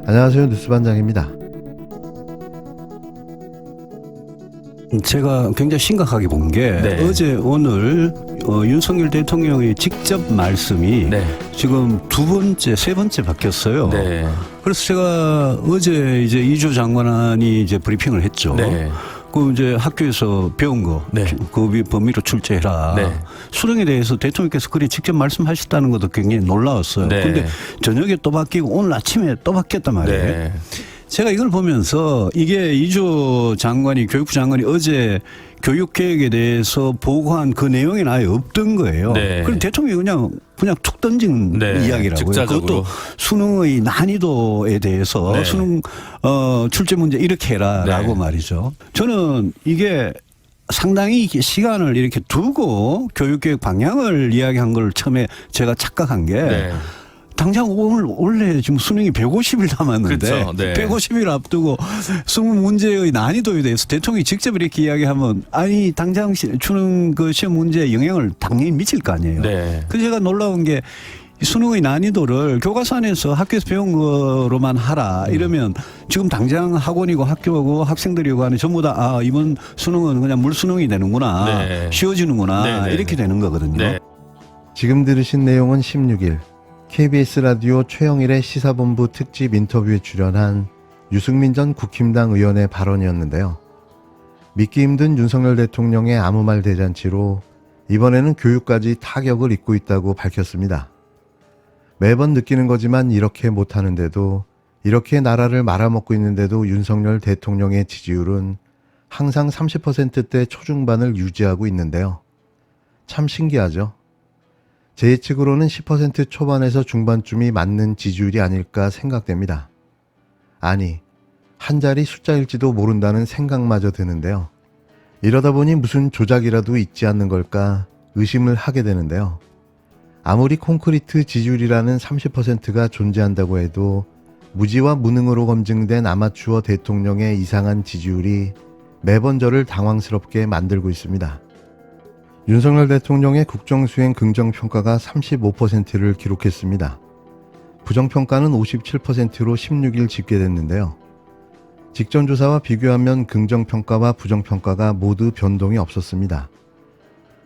안녕하세요. 뉴스반장입니다. 제가 굉장히 심각하게 본 게 네. 어제 오늘 윤석열 대통령의 직접 말씀이 네. 지금 두 번째, 세 번째 바뀌었어요. 네. 그래서 제가 어제 이제 이주 장관이 이제 브리핑을 했죠. 네. 그 이제 학교에서 배운 거, 네. 그 범위로 출제해라. 네. 수능에 대해서 대통령께서 그리 직접 말씀하셨다는 것도 굉장히 놀라웠어요. 네. 그런데 저녁에 또 바뀌고 오늘 아침에 또 바뀌었단 말이에요. 네. 제가 이걸 보면서 이게 이주 장관이 교육부 장관이 어제 교육 계획에 대해서 보고한 그 내용이 아예 없던 거예요. 네. 그럼 대통령이 그냥 툭 던진 네. 이야기라고요. 즉자적으로. 그것도 수능의 난이도에 대해서 네. 수능 출제 문제 이렇게 해라라고 네. 말이죠. 저는 이게 상당히 시간을 이렇게 두고 교육계획 방향을 이야기한 걸 처음에 제가 착각한 게 네. 당장 원래 지금 수능이 150일 남았는데 그렇죠. 네. 150일 앞두고 수능 문제의 난이도에 대해서 대통령이 직접 이렇게 이야기하면 아니 당장 수능 그 시험 문제에 영향을 당연히 미칠 거 아니에요. 네. 그래서 제가 놀라운 게 수능의 난이도를 교과서 안에서 학교에서 배운 거로만 하라 이러면 지금 당장 학원이고 학교고 학생들이고 하는 전부 다 이번 수능은 그냥 물수능이 되는구나. 네. 쉬워지는구나. 네, 네, 이렇게 네. 되는 거거든요. 네. 지금 들으신 내용은 16일 KBS 라디오 최영일의 시사본부 특집 인터뷰에 출연한 유승민 전 국힘당 의원의 발언이었는데요. 믿기 힘든 윤석열 대통령의 아무 말 대잔치로 이번에는 교육까지 타격을 입고 있다고 밝혔습니다. 매번 느끼는 거지만 이렇게 못하는데도, 이렇게 나라를 말아먹고 있는데도 윤석열 대통령의 지지율은 항상 30%대 초중반을 유지하고 있는데요. 참 신기하죠? 제 예측으로는 10% 초반에서 중반쯤이 맞는 지지율이 아닐까 생각됩니다. 아니, 한 자리 숫자일지도 모른다는 생각마저 드는데요. 이러다 보니 무슨 조작이라도 있지 않는 걸까 의심을 하게 되는데요. 아무리 콘크리트 지지율이라는 30%가 존재한다고 해도 무지와 무능으로 검증된 아마추어 대통령의 이상한 지지율이 매번 저를 당황스럽게 만들고 있습니다. 윤석열 대통령의 국정수행 긍정평가가 35%를 기록했습니다. 부정평가는 57%로 16일 집계됐는데요. 직전 조사와 비교하면 긍정평가와 부정평가가 모두 변동이 없었습니다.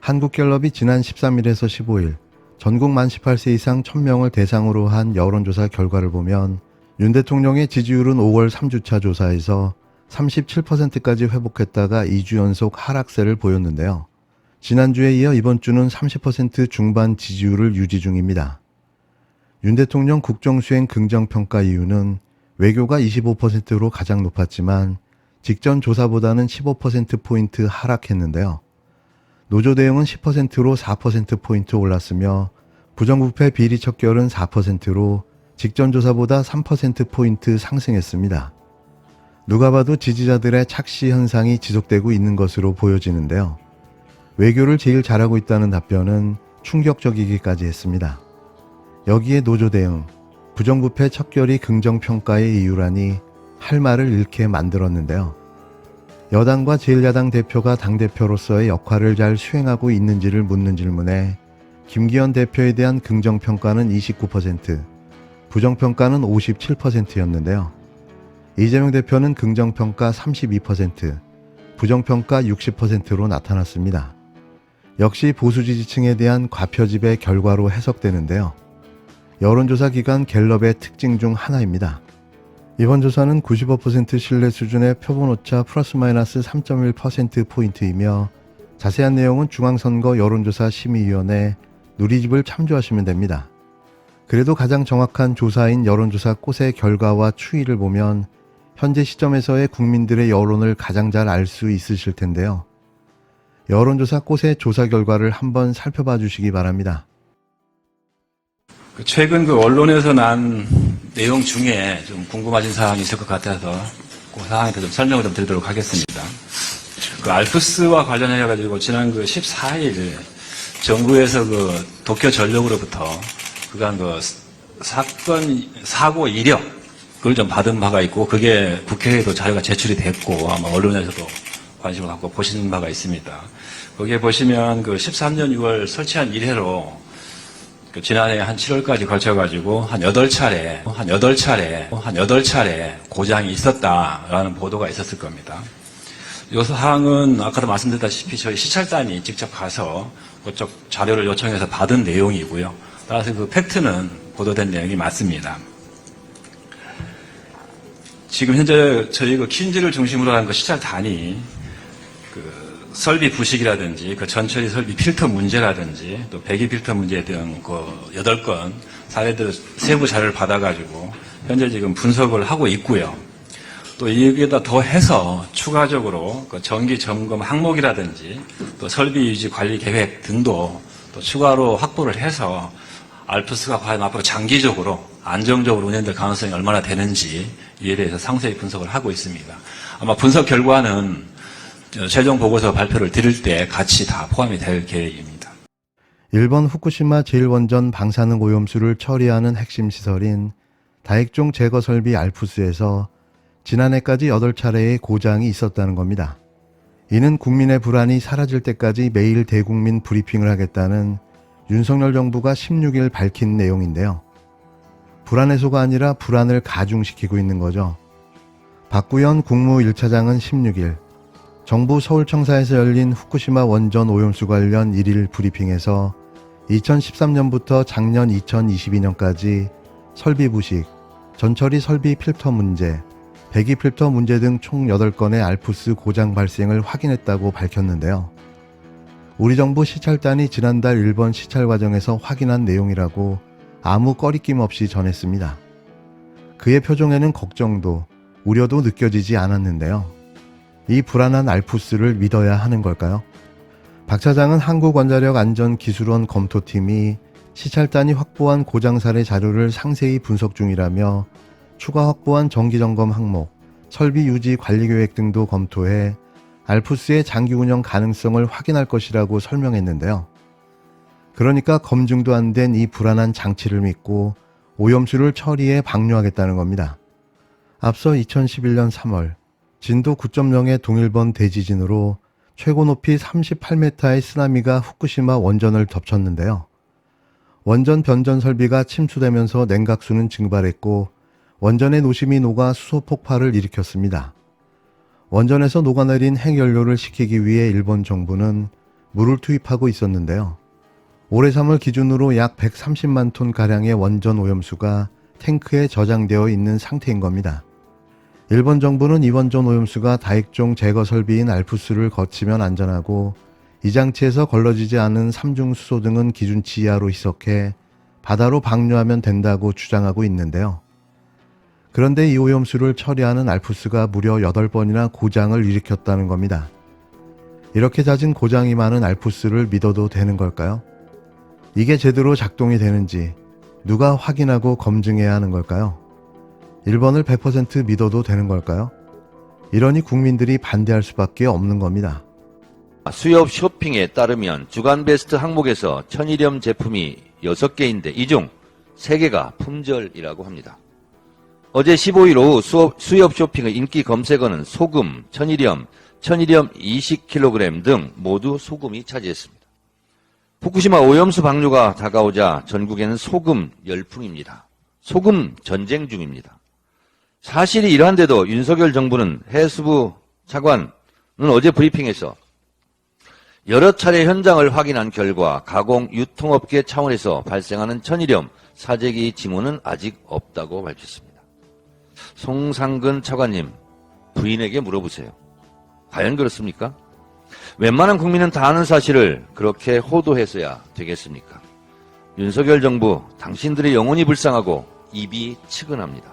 한국갤럽이 지난 13일에서 15일 전국 만 18세 이상 1000명을 대상으로 한 여론조사 결과를 보면 윤 대통령의 지지율은 5월 3주차 조사에서 37%까지 회복했다가 2주 연속 하락세를 보였는데요. 지난주에 이어 이번 주는 30% 중반 지지율을 유지 중입니다. 윤 대통령 국정수행 긍정평가 이유는 외교가 25%로 가장 높았지만 직전 조사보다는 15%포인트 하락했는데요. 노조 대응은 10%로 4%포인트 올랐으며 부정부패 비리 척결은 4%로 직전 조사보다 3%포인트 상승했습니다. 누가 봐도 지지자들의 착시 현상이 지속되고 있는 것으로 보여지는데요. 외교를 제일 잘하고 있다는 답변은 충격적이기까지 했습니다. 여기에 노조 대응, 부정부패 척결이 긍정평가의 이유라니 할 말을 잃게 만들었는데요. 여당과 제1야당 대표가 당대표로서의 역할을 잘 수행하고 있는지를 묻는 질문에 김기현 대표에 대한 긍정평가는 29%, 부정평가는 57%였는데요. 이재명 대표는 긍정평가 32%, 부정평가 60%로 나타났습니다. 역시 보수 지지층에 대한 과표집의 결과로 해석되는데요. 여론조사 기관 갤럽의 특징 중 하나입니다. 이번 조사는 95% 신뢰 수준의 표본오차 플러스 마이너스 3.1%포인트이며 자세한 내용은 중앙선거 여론조사 심의위원회 누리집을 참조하시면 됩니다. 그래도 가장 정확한 조사인 여론조사 꽃의 결과와 추이를 보면 현재 시점에서의 국민들의 여론을 가장 잘 알 수 있으실 텐데요. 여론조사 꽃의 조사 결과를 한번 살펴봐 주시기 바랍니다. 최근 언론에서 난 내용 중에 좀 궁금하신 사항이 있을 것 같아서 그 사항에 대해서 좀 설명을 좀 드리도록 하겠습니다. 알프스와 관련해가지고 지난 14일 정부에서 도쿄 전력으로부터 그간 사고 이력을 좀 받은 바가 있고 그게 국회에도 자료가 제출이 됐고 아마 언론에서도 관심을 갖고 보시는 바가 있습니다. 거기에 보시면 13년 6월 설치한 이래로 지난해 한 7월까지 걸쳐가지고 한 8차례 고장이 있었다라는 보도가 있었을 겁니다. 이 사항은 아까도 말씀드렸다시피 저희 시찰단이 직접 가서 그쪽 자료를 요청해서 받은 내용이고요. 따라서 그 팩트는 보도된 내용이 맞습니다. 지금 현재 저희 그 퀸즈를 중심으로 한 그 시찰단이 설비 부식이라든지 그 전처리 설비 필터 문제라든지 또 배기 필터 문제 등 그 8건 사례들 세부 자료를 받아가지고 현재 지금 분석을 하고 있고요. 또 여기에다 더해서 추가적으로 그 정기 점검 항목이라든지 또 설비 유지 관리 계획 등도 또 추가로 확보를 해서 알프스가 과연 앞으로 장기적으로 안정적으로 운영될 가능성이 얼마나 되는지 이에 대해서 상세히 분석을 하고 있습니다. 아마 분석 결과는 최종 보고서 발표를 드릴 때 같이 다 포함이 될 계획입니다. 일본 후쿠시마 제1원전 방사능 오염수를 처리하는 핵심 시설인 다액종 제거 설비 알프스에서 지난해까지 8차례의 고장이 있었다는 겁니다. 이는 국민의 불안이 사라질 때까지 매일 대국민 브리핑을 하겠다는 윤석열 정부가 16일 밝힌 내용인데요. 불안 해소가 아니라 불안을 가중시키고 있는 거죠. 박구현 국무 1차장은 16일 정부 서울청사에서 열린 후쿠시마 원전 오염수 관련 1일 브리핑에서 2013년부터 작년 2022년까지 설비 부식, 전처리 설비 필터 문제, 배기 필터 문제 등 총 8건의 알프스 고장 발생을 확인했다고 밝혔는데요. 우리 정부 시찰단이 지난달 일본 시찰 과정에서 확인한 내용이라고 아무 꺼리낌 없이 전했습니다. 그의 표정에는 걱정도, 우려도 느껴지지 않았는데요. 이 불안한 알프스를 믿어야 하는 걸까요? 박 차장은 한국원자력안전기술원 검토팀이 시찰단이 확보한 고장 사례 자료를 상세히 분석 중이라며 추가 확보한 정기점검 항목, 설비 유지 관리 계획 등도 검토해 알프스의 장기 운영 가능성을 확인할 것이라고 설명했는데요. 그러니까 검증도 안 된 이 불안한 장치를 믿고 오염수를 처리해 방류하겠다는 겁니다. 앞서 2011년 3월 진도 9.0의 동일본 대지진으로 최고 높이 38m의 쓰나미가 후쿠시마 원전을 덮쳤는데요. 원전 변전 설비가 침수되면서 냉각수는 증발했고 원전의 노심이 녹아 수소 폭발을 일으켰습니다. 원전에서 녹아내린 핵연료를 식히기 위해 일본 정부는 물을 투입하고 있었는데요. 올해 3월 기준으로 약 130만 톤가량의 원전 오염수가 탱크에 저장되어 있는 상태인 겁니다. 일본 정부는 이 원전 오염수가 다액종 제거 설비인 알프스를 거치면 안전하고 이 장치에서 걸러지지 않은 삼중수소 등은 기준치 이하로 희석해 바다로 방류하면 된다고 주장하고 있는데요. 그런데 이 오염수를 처리하는 알프스가 무려 8번이나 고장을 일으켰다는 겁니다. 이렇게 잦은 고장이 많은 알프스를 믿어도 되는 걸까요? 이게 제대로 작동이 되는지 누가 확인하고 검증해야 하는 걸까요? 일본을 100% 믿어도 되는 걸까요? 이러니 국민들이 반대할 수밖에 없는 겁니다. 수협 쇼핑에 따르면 주간 베스트 항목에서 천일염 제품이 6개인데 이 중 3개가 품절이라고 합니다. 어제 15일 오후 수협 쇼핑의 인기 검색어는 소금, 천일염 20kg 등 모두 소금이 차지했습니다. 후쿠시마 오염수 방류가 다가오자 전국에는 소금 열풍입니다. 소금 전쟁 중입니다. 사실이 이러한데도 윤석열 정부는 해수부 차관은 어제 브리핑에서 여러 차례 현장을 확인한 결과 가공 유통업계 차원에서 발생하는 천일염 사재기 징후는 아직 없다고 밝혔습니다. 송상근 차관님, 부인에게 물어보세요. 과연 그렇습니까? 웬만한 국민은 다 아는 사실을 그렇게 호도해서야 되겠습니까? 윤석열 정부, 당신들의 영혼이 불쌍하고 입이 측은합니다.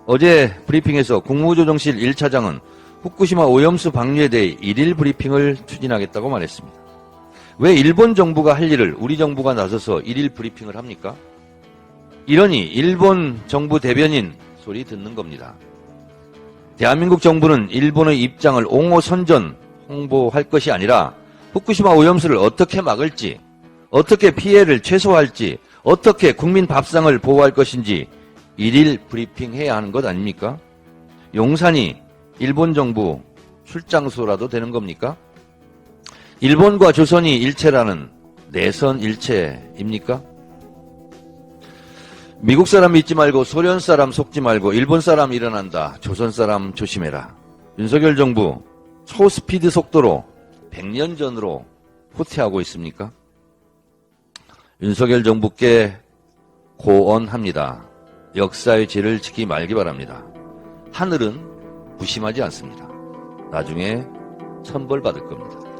어제 브리핑에서 국무조정실 1차장은 후쿠시마 오염수 방류에 대해 1일 브리핑을 추진하겠다고 말했습니다. 왜 일본 정부가 할 일을 우리 정부가 나서서 1일 브리핑을 합니까? 이러니 일본 정부 대변인 소리 듣는 겁니다. 대한민국 정부는 일본의 입장을 옹호선전 홍보할 것이 아니라 후쿠시마 오염수를 어떻게 막을지, 어떻게 피해를 최소화할지, 어떻게 국민 밥상을 보호할 것인지 1일 브리핑해야 하는 것 아닙니까? 용산이 일본 정부 출장소라도 되는 겁니까? 일본과 조선이 일체라는 내선 일체입니까? 미국 사람 믿지 말고 소련 사람 속지 말고 일본 사람 일어난다. 조선 사람 조심해라. 윤석열 정부 초스피드 속도로 100년 전으로 후퇴하고 있습니까? 윤석열 정부께 고언합니다. 역사의 죄를 지키지 말기 바랍니다. 하늘은 무심하지 않습니다. 나중에 천벌 받을 겁니다.